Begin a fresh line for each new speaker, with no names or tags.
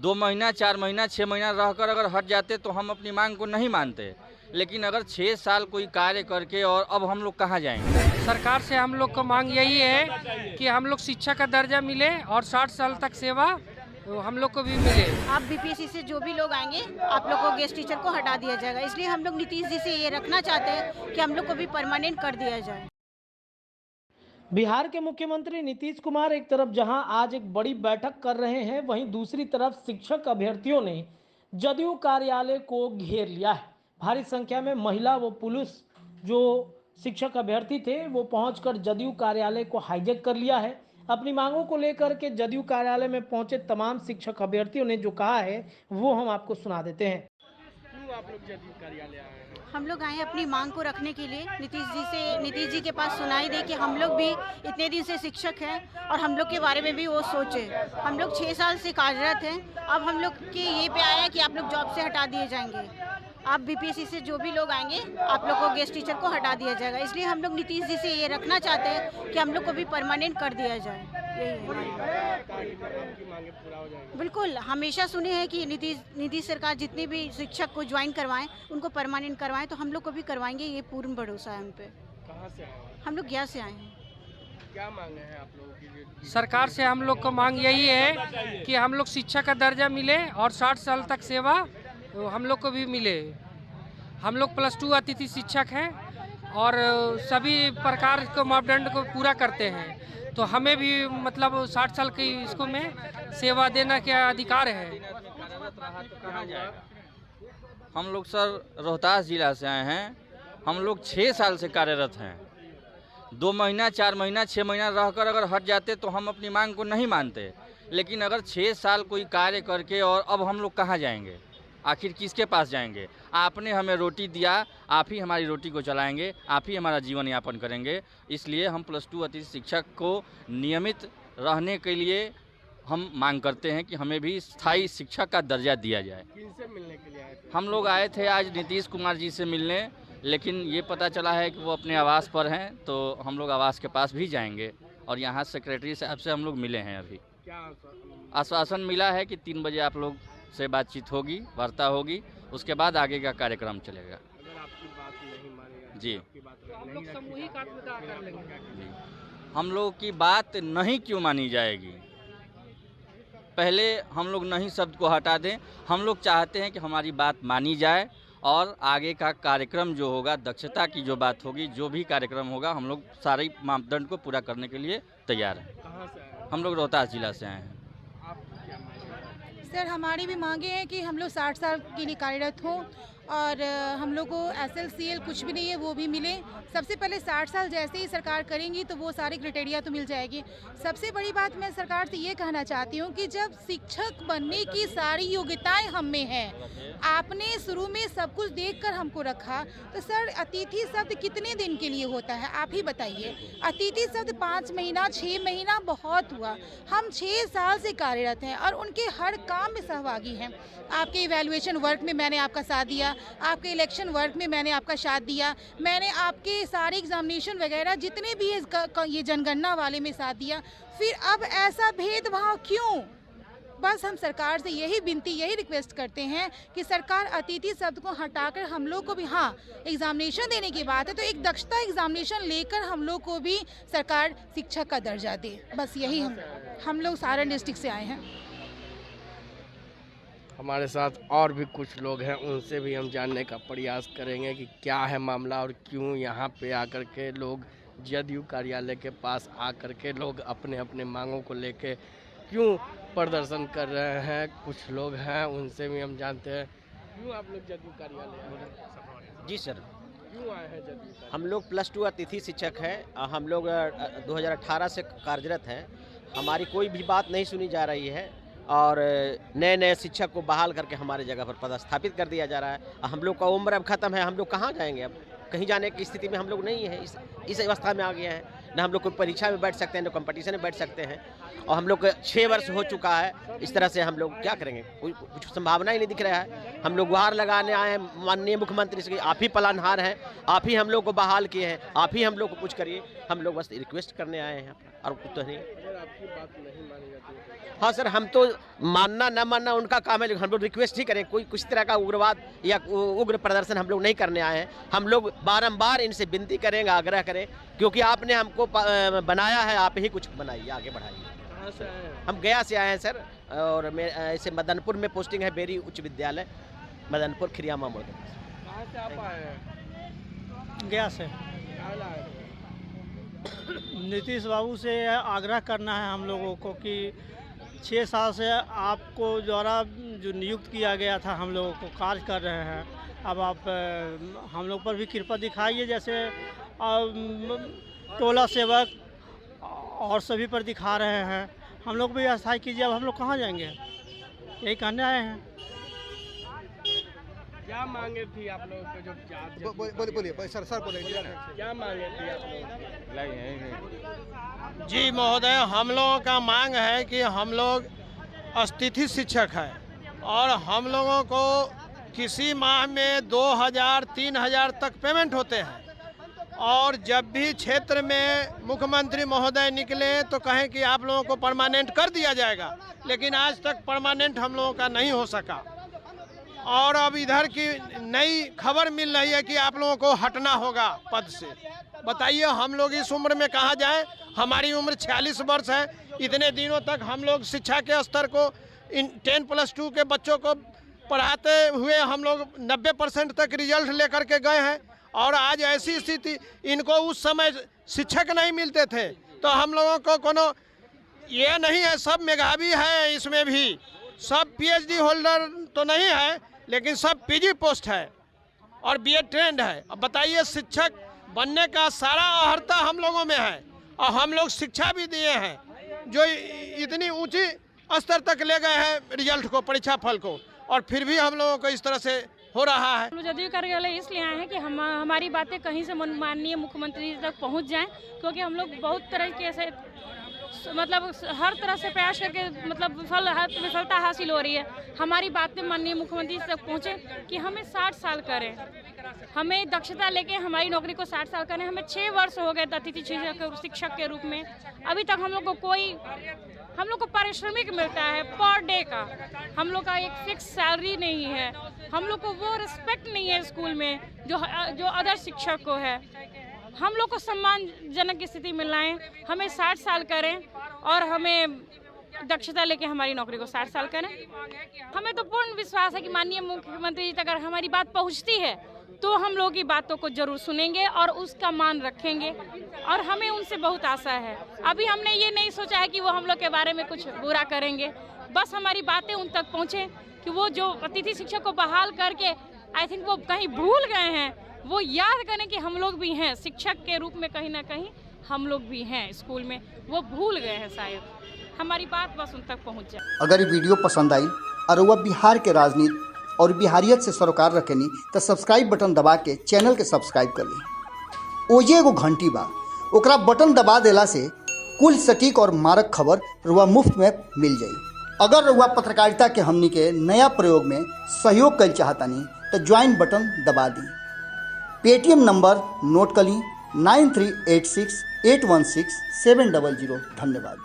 2 महीना 4 महीना 6 महीना रहकर अगर हट जाते तो हम अपनी मांग को नहीं मानते, लेकिन अगर 6 साल कोई कार्य करके और अब हम लोग कहाँ जाएंगे।
सरकार से हम लोग को मांग यही है कि हम लोग शिक्षा का दर्जा मिले और 60 साल तक सेवा तो हम लोग को भी मिले।
आप बीपीएससी से जो भी लोग आएंगे आप लोग को गेस्ट टीचर को हटा दिया जाएगा, इसलिए हम लोग नीतीश जी से ये रखना चाहते हैं कि हम लोग को भी परमानेंट कर दिया जाए।
बिहार के मुख्यमंत्री नीतीश कुमार एक तरफ जहां आज एक बड़ी बैठक कर रहे हैं, वहीं दूसरी तरफ शिक्षक अभ्यर्थियों ने जदयू कार्यालय को घेर लिया है। भारी संख्या में महिला व पुरुष जो शिक्षक अभ्यर्थी थे वो पहुंचकर जदयू कार्यालय को हाईजैक कर लिया है। अपनी मांगों को लेकर के जदयू कार्यालय में पहुंचे तमाम शिक्षक अभ्यर्थियों ने जो कहा है वो हम आपको सुना देते हैं।
क्यों आप लोग जदयू कार्यालय आए हैं?
हम लोग आए अपनी मांग को रखने के लिए, नीतीश जी के पास सुनाई दे कि हम लोग भी इतने दिन से शिक्षक हैं और हम लोग के बारे में भी वो सोचे। हम लोग 6 साल से कार्यरत हैं, अब हम लोग के ये पे आया कि आप लोग जॉब से हटा दिए जाएंगे। आप बीपीएससी से जो भी लोग आएंगे आप लोग को गेस्ट टीचर को हटा दिया जाएगा, इसलिए हम लोग नीतीश जी से ये रखना चाहते हैं कि हम लोग को भी परमानेंट कर दिया जाए। यही है। बिल्कुल, हमेशा सुने हैं कि नीतीश सरकार जितने भी शिक्षक को ज्वाइन करवाएं उनको परमानेंट करवाएं, तो हम लोग को भी करवाएंगे, ये पूर्ण भरोसा है हम पे।
कहाँ से आए?
हम लोग गया से आए हैं।
क्या मांगे हैं आप लोगों की?
सरकार से हम लोग को मांग यही है कि हम लोग शिक्षा का दर्जा मिले और 60 साल तक सेवा तो हम लोग को भी मिले। हम लोग +2 अतिथि शिक्षक हैं और सभी प्रकार के मापदंड को पूरा करते हैं, तो हमें भी मतलब 60 साल की इसको में सेवा देने के अधिकार है।
हम लोग सर रोहतास जिला से आए हैं, हम लोग 6 साल से कार्यरत हैं। 2 महीना 4 महीना 6 महीना रहकर अगर हट जाते तो हम अपनी मांग को नहीं मानते, लेकिन अगर 6 साल कोई कार्य करके और अब हम लोग कहाँ जाएंगे, आखिर किसके पास जाएंगे। आपने हमें रोटी दिया, आप ही हमारी रोटी को चलाएंगे, आप ही हमारा जीवन यापन करेंगे। इसलिए हम +2 अतिथि शिक्षक को नियमित रहने के लिए हम मांग करते हैं कि हमें भी स्थायी शिक्षक का दर्जा दिया जाए।
किनसे मिलने के लिए आए थे?
हम लोग आए थे आज नीतीश कुमार जी से मिलने, लेकिन ये पता चला है कि वो अपने आवास पर हैं, तो हम लोग आवास के पास भी जाएंगे और यहाँ सेक्रेटरी साहब से हम लोग मिले हैं। अभी
क्या
आश्वासन मिला है कि 3 बजे आप लोग से बातचीत होगी, वार्ता होगी, उसके बाद आगे का कार्यक्रम चलेगा।
अगर आपकी बात नहीं मानेगा
जी,
आपकी बात
हम लोग सामूहिक आत्मदाह कर लेंगे।
जी, हम लोग की बात नहीं क्यों मानी जाएगी। पहले हम लोग नहीं शब्द को हटा दें, हम लोग चाहते हैं कि हमारी बात मानी जाए और आगे का कार्यक्रम जो होगा, दक्षता की जो बात होगी, जो भी कार्यक्रम होगा, हम लोग सारे मापदंड को पूरा करने के लिए तैयार हैं।
कहाँ से आए?
हम लोग रोहतास जिला से आए हैं।
आप क्या मांगे?
सर, हमारी भी मांगे हैं कि हम लोग 60 साल के लिए कार्यरत हों और हम लोग को SLCL कुछ भी नहीं है वो भी मिले। सबसे पहले 60 साल जैसे ही सरकार करेंगी तो वो सारे क्राइटेरिया तो मिल जाएगी। सबसे बड़ी बात मैं सरकार से ये कहना चाहती हूँ कि जब शिक्षक बनने की सारी योग्यताएं हम में हैं, आपने शुरू में सब कुछ देखकर हमको रखा, तो सर अतिथि शब्द कितने दिन के लिए होता है आप ही बताइए। अतिथि शब्द 5 महीना 6 महीना बहुत हुआ, हम 6 साल से कार्यरत हैं और उनके हर काम में सहभागी हैं। आपके इवैल्यूएशन वर्क में मैंने आपका साथ दिया, आपके इलेक्शन वर्क में मैंने आपका साथ दिया, मैंने आपके सारे एग्जामिनेशन वगैरह जितने भी ये जनगणना वाले में साथ दिया। फिर अब ऐसा भेदभाव क्यों? बस हम सरकार से यही विनती, यही रिक्वेस्ट करते हैं कि सरकार अतिथि शब्द को हटाकर हम लोग को भी, हाँ एग्जामिनेशन देने की बात है तो एक दक्षता एग्जामिनेशन लेकर हम लोग को भी सरकार शिक्षक का दर्जा दे। बस यही हम लोग सारण डिस्ट्रिक्ट से आए हैं।
हमारे साथ और भी कुछ लोग हैं, उनसे भी हम जानने का प्रयास करेंगे कि क्या है मामला और क्यों यहाँ पे आकर के लोग जदयू कार्यालय के पास आकर के लोग अपने अपने मांगों को लेके क्यों प्रदर्शन कर रहे हैं। कुछ लोग हैं, उनसे भी हम जानते हैं। क्यों आप लोग जदयू कार्यालय आए हैं?
जी सर,
क्यों आए हैं जदयू?
हम लोग +2 अतिथि शिक्षक हैं। हम लोग 2018 से कार्यरत हैं। हमारी कोई भी बात नहीं सुनी जा रही है और नए शिक्षक को बहाल करके हमारे जगह पर पदस्थापित कर दिया जा रहा है। हम लोग का उम्र अब ख़त्म है, हम लोग कहाँ जाएंगे, अब कहीं जाने की स्थिति में हम लोग नहीं है। इस अवस्था में आ गए हैं, ना हम लोग कोई परीक्षा में बैठ सकते हैं, ना कंपटीशन में बैठ सकते हैं और हम लोग 6 वर्ष हो चुका है। इस तरह से हम लोग क्या करेंगे, कोई कुछ संभावना ही नहीं दिख रहा है। हम लोग गुहार लगाने आए हैं माननीय मुख्यमंत्री से, आप ही पालनहार हैं, आप ही हम लोग को बहाल किए हैं, आप ही हम लोग को कुछ करिए। हम लोग बस रिक्वेस्ट करने आए हैं और कुछ तो नहीं।
अगर आपकी बात नहीं मानी जाती है
हाँ सर, हम तो मानना न मानना उनका काम है, लेकिन हम लोग रिक्वेस्ट ही करें, कोई कुछ तरह का उग्रवाद या उग्र प्रदर्शन हम लोग नहीं करने आए हैं। हम लोग बारंबार इनसे विनती करेंगे, आग्रह करें, क्योंकि आपने हमको बनाया है, आप ही कुछ बनाइए, आगे बढ़ाइए।
कहाँ से आए हैं?
हम गया से आए हैं सर, और मैं ऐसे मदनपुर में पोस्टिंग है, बेरी उच्च विद्यालय मदनपुर खिरियामा मोड़।
कहाँ से आप आए हैं?
गया से।
कहाँ लाए?
नीतीश बाबू से आग्रह करना है हम लोगों को कि 6 साल से आपको द्वारा जो नियुक्त किया गया था, हम लोगों को कार्य कर रहे हैं, अब आप हम लोग पर भी कृपा दिखाइए, जैसे टोला सेवक और सभी पर दिखा रहे हैं, हम लोग भी अस्थायी कीजिए। अब हम लोग कहाँ जाएंगे, यही कहने आए हैं।
क्या मांगे थी आप लोगों को जो
बोलिए सर बोलिए।
क्या मांगे थी आप लोग?
जी महोदय, हम लोगों का मांग है कि हम लोग अतिथि शिक्षक हैं और हम लोगों को किसी माह में 2000-3000 तक पेमेंट होते हैं, और जब भी क्षेत्र में मुख्यमंत्री महोदय निकले तो कहें कि आप लोगों को परमानेंट कर दिया जाएगा, लेकिन आज तक परमानेंट हम लोगों का नहीं हो सका। और अब इधर की नई खबर मिल रही है कि आप लोगों को हटना होगा पद से। बताइए, हम लोग इस उम्र में कहाँ जाएं? हमारी उम्र 46 वर्ष है। इतने दिनों तक हम लोग शिक्षा के स्तर को 10+2 के बच्चों को पढ़ाते हुए हम लोग 90% तक रिजल्ट लेकर के गए हैं, और आज ऐसी स्थिति, इनको उस समय शिक्षक नहीं मिलते थे, तो हम लोगों को कोनो ये नहीं है, सब मेधावी है, इसमें भी सब PhD होल्डर तो नहीं है, लेकिन सब PG पोस्ट है और BA ट्रेंड है। अब बताइए, शिक्षक बनने का सारा अर्हता हम लोगों में है, और हम लोग शिक्षा भी दिए हैं, जो इतनी ऊंची स्तर तक ले गए हैं रिजल्ट को, परीक्षा फल को, और फिर भी हम लोगों को इस तरह से हो रहा है।
जदयू कार्यालय इसलिए आए हैं कि हमारी बातें कहीं से माननीय मुख्यमंत्री तक पहुंच जाएं, क्योंकि हम लोग बहुत तरीके से मतलब हर तरह से प्रयास करके मतलब विफलता हासिल हो रही है। हमारी बातें माननीय मुख्यमंत्री तक पहुंचे कि हमें 60 साल करें, हमें दक्षता लेके हमारी नौकरी को 60 साल करें। हमें 6 वर्ष हो गए अतिथि शिक्षक के रूप में, अभी तक हम लोग को पारिश्रमिक मिलता है पर डे का, हम लोग का एक फिक्स सैलरी नहीं है, हम लोग को वो रिस्पेक्ट नहीं है स्कूल में जो अदर शिक्षक को है। हम लोग को सम्मानजनक की स्थिति मिलना है, हमें 60 साल करें और हमें दक्षता लेके हमारी नौकरी को 60 साल करें। हमें तो पूर्ण विश्वास है कि माननीय मुख्यमंत्री जी तक अगर हमारी बात पहुंचती है तो हम लोग की बातों को जरूर सुनेंगे और उसका मान रखेंगे, और हमें उनसे बहुत आशा है। अभी हमने ये नहीं सोचा है कि वो हम लोग के बारे में कुछ बुरा करेंगे, बस हमारी बातें उन तक पहुँचे कि वो जो अतिथि शिक्षक को बहाल करके आई थिंक वो कहीं भूल गए हैं, वो याद करें कि हम लोग भी हैं शिक्षक के रूप में, कहीं ना कहीं हम लोग भी हैं स्कूल में, वो भूल गए हैं शायद। हमारी बात बस उन तक पहुंच जाए।
अगर ये वीडियो पसंद आई और वह बिहार के राजनीति और बिहारियत से सरोकार रखेनी तो सब्सक्राइब बटन दबा के चैनल के सब्सक्राइब कर ली। ओजे एगो घंटी बा, ओकरा बटन दबा देला से कुल सटीक और मारक खबर रुआ मुफ्त में मिल जाई। अगर रुआ पत्रकारिता के हमनी के नया प्रयोग में सहयोग कर चाहतानी तो ज्वाइन बटन दबा दी। पेटीएम नंबर नोट कर ली 9386816700। धन्यवाद।